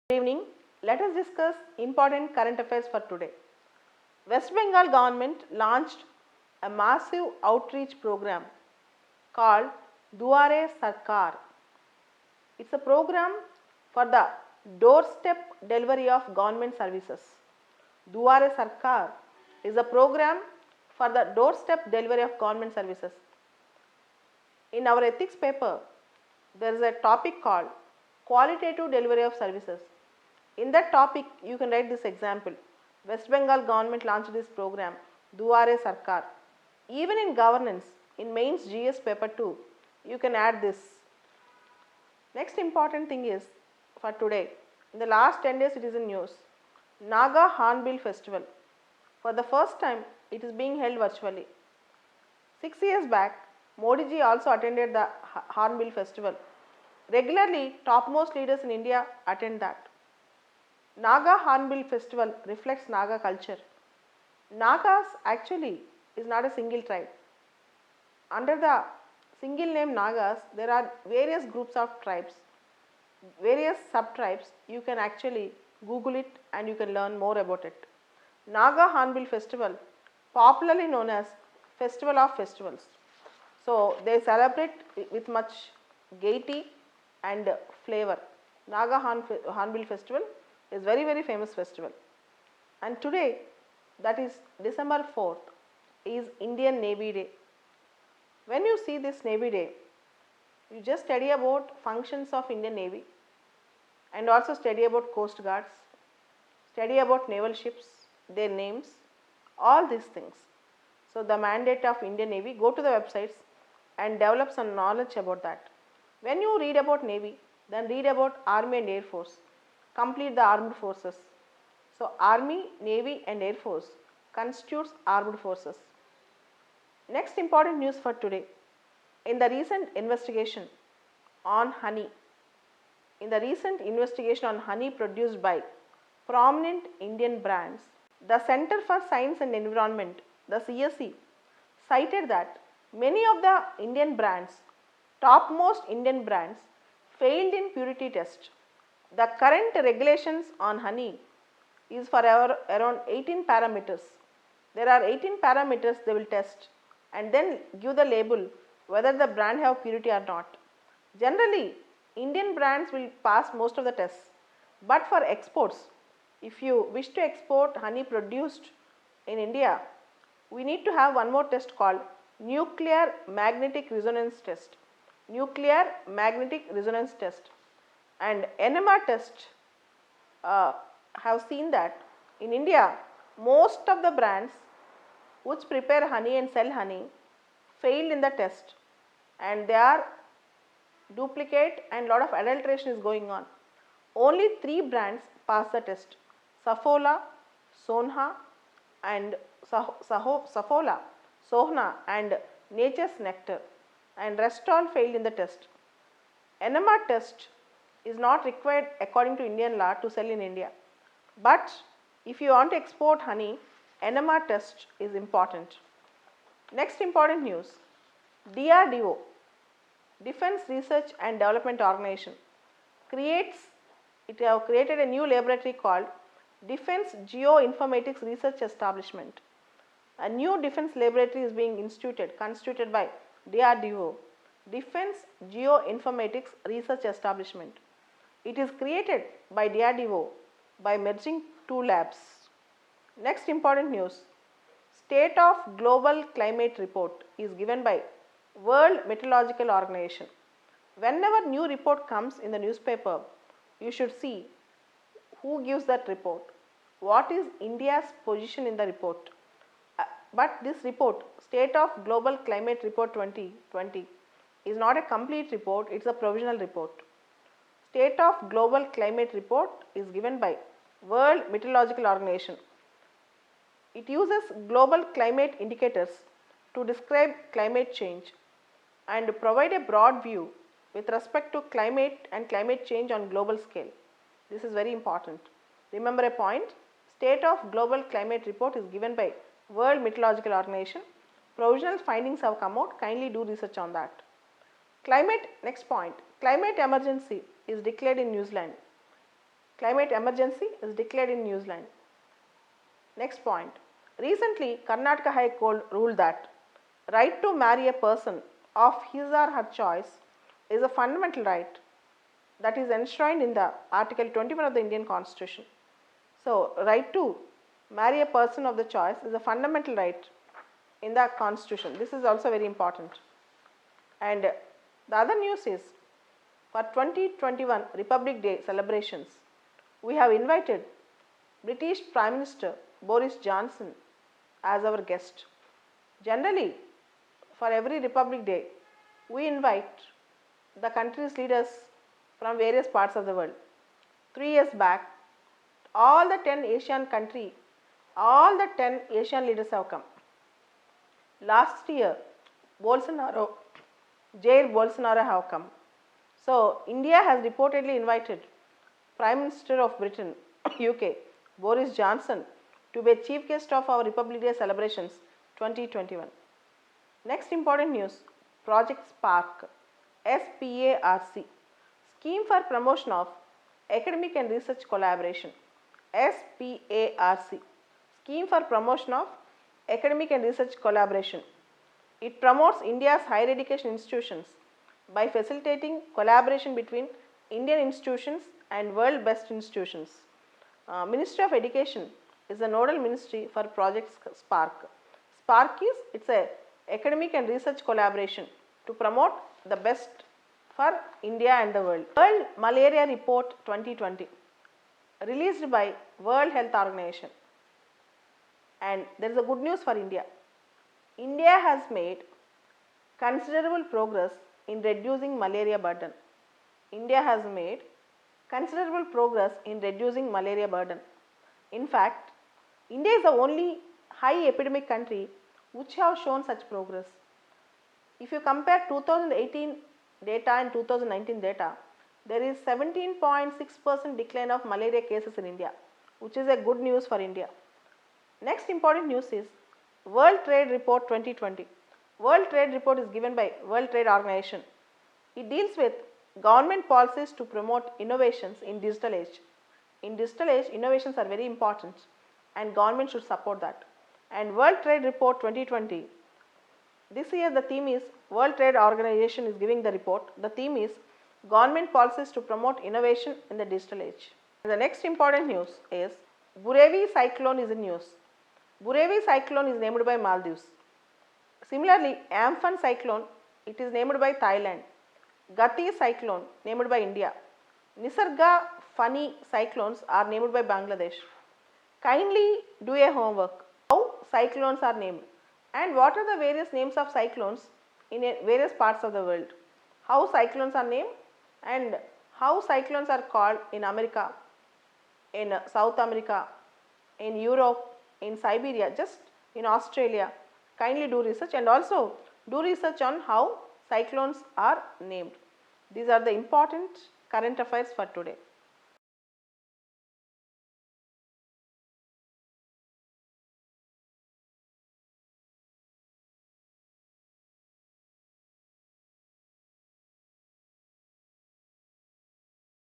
Good evening. Let us discuss important current affairs for today. West Bengal government launched a massive outreach program called Duare Sarkar. It's a program for the doorstep delivery of government services. Duare Sarkar is a program for the doorstep delivery of government services. In our ethics paper, there is a topic called qualitative delivery of services. In that topic, you can write this example. West Bengal government launched this program, Duare Sarkar. Even in governance, in mains GS paper 2, you can add this. Next important thing is for today, in the last 10 days it is in news, Naga Hornbill Festival. For the first time, it is being held virtually. 6 years back, Modi ji also attended the Hornbill Festival. Regularly, topmost leaders in India attend that. Naga Hornbill Festival reflects Naga culture. Nagas actually is not a single tribe. Under the single name Nagas, there are various groups of tribes, various sub-tribes. You can actually Google it and you can learn more about it. Naga Hornbill Festival, popularly known as Festival of Festivals. So, they celebrate with much gaiety and flavor. Naga Hornbill Festival is very famous festival. And today, that is December 4th, is Indian Navy Day. When you see this Navy Day, you just study about functions of Indian Navy and also study about Coast Guards, study about naval ships, their names, all these things. So, the mandate of Indian Navy, go to the websites and develop some knowledge about that. When you read about Navy, then read about Army and Air Force, complete the armed forces. So, Army, Navy and Air Force constitutes armed forces. Next important news for today, in the recent investigation on honey, produced by prominent Indian brands, the Center for Science and Environment, the CSE, cited that many of the Indian brands, topmost Indian brands, failed in purity test. The current regulations on honey is for around 18 parameters. There are 18 parameters they will test and then give the label whether the brand have purity or not. Generally, Indian brands will pass most of the tests, but for exports, if you wish to export honey produced in India, we need to have one more test called nuclear magnetic resonance test. Nuclear magnetic resonance test and NMR test have seen that in India, most of the brands which prepare honey and sell honey failed in the test and they are duplicate and lot of adulteration is going on. Only 3 brands pass the test, Saffola, Sonha and Sohna and Nature's Nectar, and rest all failed in the test. NMR test is not required according to Indian law to sell in India, but if you want to export honey, NMR test is important. Next important news, DRDO, Defense Research and Development Organization, have created a new laboratory called Defense Geoinformatics Research Establishment. A new defense laboratory is being constituted by DRDO, Defense Geoinformatics Research Establishment. It is created by DRDO by merging 2 labs. Next important news, State of Global Climate Report is given by World Meteorological Organization. Whenever new report comes in the newspaper, you should see who gives that report, what is India's position in the report. But this report, State of Global Climate Report 2020, is not a complete report, it is a provisional report. State of Global Climate Report is given by World Meteorological Organization. It uses global climate indicators to describe climate change and provide a broad view with respect to climate and climate change on global scale. This is very important. Remember a point, State of Global Climate Report is given by World Meteorological Organization. Provisional findings have come out, kindly do research on that. Climate, next point, climate emergency is declared in New Zealand. Climate emergency is declared in New Zealand. Next point. Recently, Karnataka High Court ruled that right to marry a person of his or her choice is a fundamental right that is enshrined in the Article 21 of the Indian Constitution. So, right to marry a person of the choice is a fundamental right in the Constitution. This is also very important. And the other news is, for 2021 Republic Day celebrations, we have invited British Prime Minister Boris Johnson as our guest. Generally, for every Republic Day, we invite the country's leaders from various parts of the world. 3 years back, all the 10 Asian leaders have come. Last year, Jair Bolsonaro have come. So, India has reportedly invited Prime Minister of Britain, UK, Boris Johnson to be chief guest of our Republic Day celebrations 2021. Next important news, Project Spark, SPARC, Scheme for Promotion of Academic and Research Collaboration, SPARC, Scheme for Promotion of Academic and Research Collaboration. It promotes India's higher education institutions by facilitating collaboration between Indian institutions and world best institutions. Ministry of Education is the nodal ministry for Project Spark. Spark is, it's a academic and research collaboration to promote the best for India and the world. World Malaria Report 2020 released by World Health Organization, and there is a good news for India. India has made considerable progress in reducing malaria burden. India has made considerable progress in reducing malaria burden. In fact, India is the only high epidemic country which have shown such progress. If you compare 2018 data and 2019 data, there is 17.6% decline of malaria cases in India, which is a good news for India. Next important news is World Trade Report 2020. World Trade Report is given by World Trade Organization. It deals with government policies to promote innovations in digital age. In digital age, innovations are very important and government should support that. And World Trade Report 2020, this year the theme is, World Trade Organization is giving the report. The theme is government policies to promote innovation in the digital age. And the next important news is Burevi cyclone is in news. Burevi cyclone is named by Maldives. Similarly, Amphan cyclone, it is named by Thailand. Gati cyclone named by India. Nisarga Fani cyclones are named by Bangladesh. Kindly do a homework. How cyclones are named and what are the various names of cyclones in various parts of the world. How cyclones are named and how cyclones are called in America, in South America, in Europe, in Siberia, just in Australia. Kindly do research and also do research on how cyclones are named. These are the important current affairs for today.